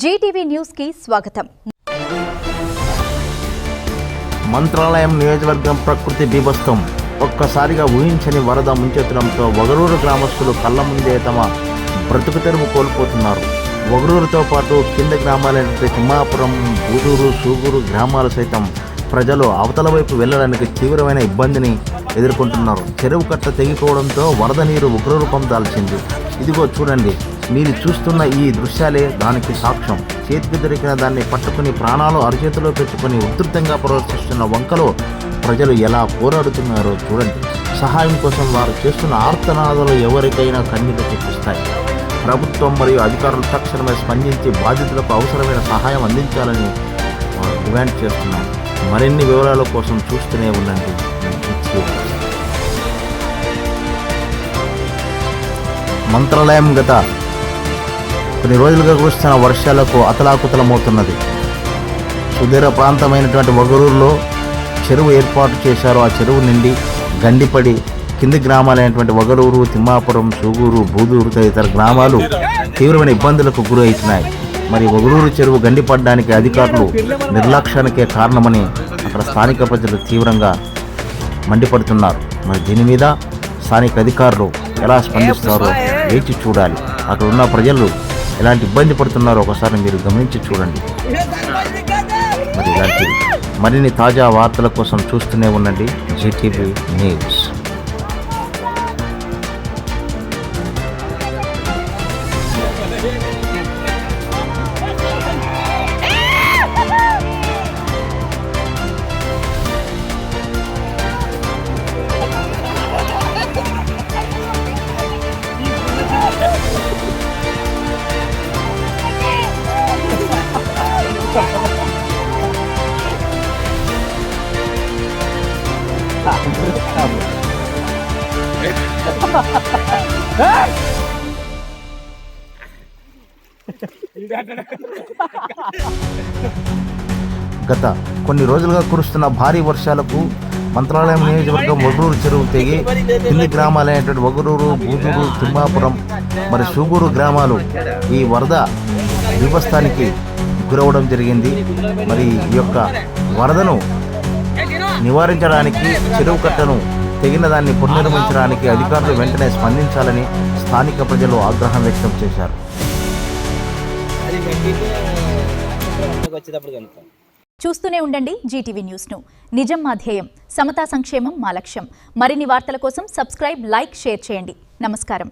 Zee TV news కి స్వాగతం. మంత్రాలయం నియోజకవర్గం ప్రకృతి బీభత్సం. ఒక్కసారిగా ఊహించని వరద ముంచెత్తడంతో వగరూరు గ్రామస్తులు కళ్ల ముందే తమ బ్రతుకు తెరువు కోల్పోతున్నారు. వగరూరుతో పాటు కింద గ్రామాలైన తిమ్మాపురం, బూదూరు, సూగూరు గ్రామాలు సైతం ప్రజలు అవతల వైపు వెళ్లడానికి తీవ్రమైన ఇబ్బందిని ఎదుర్కొంటున్నారు. చెరువు కట్ట తెగిపోవడంతో వరద నీరు ఉగ్రరూపం దాల్చింది. ఇదిగో చూడండి, మీరు చూస్తున్న ఈ దృశ్యాలే దానికి సాక్ష్యం. చేతికి దొరికిన దాన్ని పట్టుకుని ప్రాణాలు అరచేతిలో పెట్టుకుని ఉధృతంగా ప్రవర్తిస్తున్న వంకలో ప్రజలు ఎలా పోరాడుతున్నారో చూడండి. సహాయం కోసం వారు చేస్తున్న ఆర్తనాదాలు ఎవరికైనా కన్నీళ్లు తెప్పిస్తాయి. ప్రభుత్వం మరియు అధికారులు తక్షణమే స్పందించి బాధితులకు అవసరమైన సహాయం అందించాలని డిమాండ్ చేస్తున్నారు. మరిన్ని వివరాల కోసం చూస్తూనే ఉండండి. మంత్రాలయం గత కొన్ని రోజులుగా కురుస్తున్న వర్షాలకు అతలాకుతలమవుతున్నది. సుదీర ప్రాంతమైనటువంటి వగరూరులో చెరువు ఏర్పాటు చేశారు. ఆ చెరువు నిండి గండిపడి కింది గ్రామాలైనటువంటి వగరూరు, తిమ్మాపురం, సూగూరు, బూదూరు తదితర గ్రామాలు తీవ్రమైన ఇబ్బందులకు గురి అవుతున్నాయి. మరి వగరూరు చెరువు గండిపడడానికి అధికారులు నిర్లక్ష్యానికే కారణమని అక్కడ స్థానిక ప్రజలు తీవ్రంగా మండిపడుతున్నారు. మరి దీని మీద స్థానిక అధికారులు ఎలా స్పందిస్తారో వేచి చూడాలి. అక్కడ ఉన్న ప్రజలు ఎలాంటి ఇబ్బంది పడుతున్నారో ఒకసారి మీరు గమనించి చూడండి. మరి ఇలాంటి మరిన్ని తాజా వార్తల కోసం చూస్తూనే ఉండండి జీటీవీ న్యూస్. గత కొన్ని రోజులుగా కురుస్తున్న భారీ వర్షాలకు మంత్రాలయం నియోజకవర్గం వగరూరు చెరువు తెగి కింది గ్రామాలైనటువంటి వగరూరు, బూదూరు, తిమ్మాపురం మరి సూగూరు గ్రామాలు ఈ వరద బీభత్సానికి గురవడం జరిగింది. మరి ఈ యొక్క వరదను నివారించడానికి చెరువు కట్టను తెగిన దాన్ని పునర్నిర్మించడానికి అధికారులు వెంటనే స్పందించాలని స్థానిక ప్రజలు ఆగ్రహం వ్యక్తం చేశారు. చూస్తూనే ఉండండి జీటీవీ న్యూస్ ను. నిజం మా ధ్యేయం, సమతా సంక్షేమం మా లక్ష్యం. మరిన్ని వార్తల కోసం సబ్స్క్రైబ్, లైక్, షేర్ చేయండి. నమస్కారం.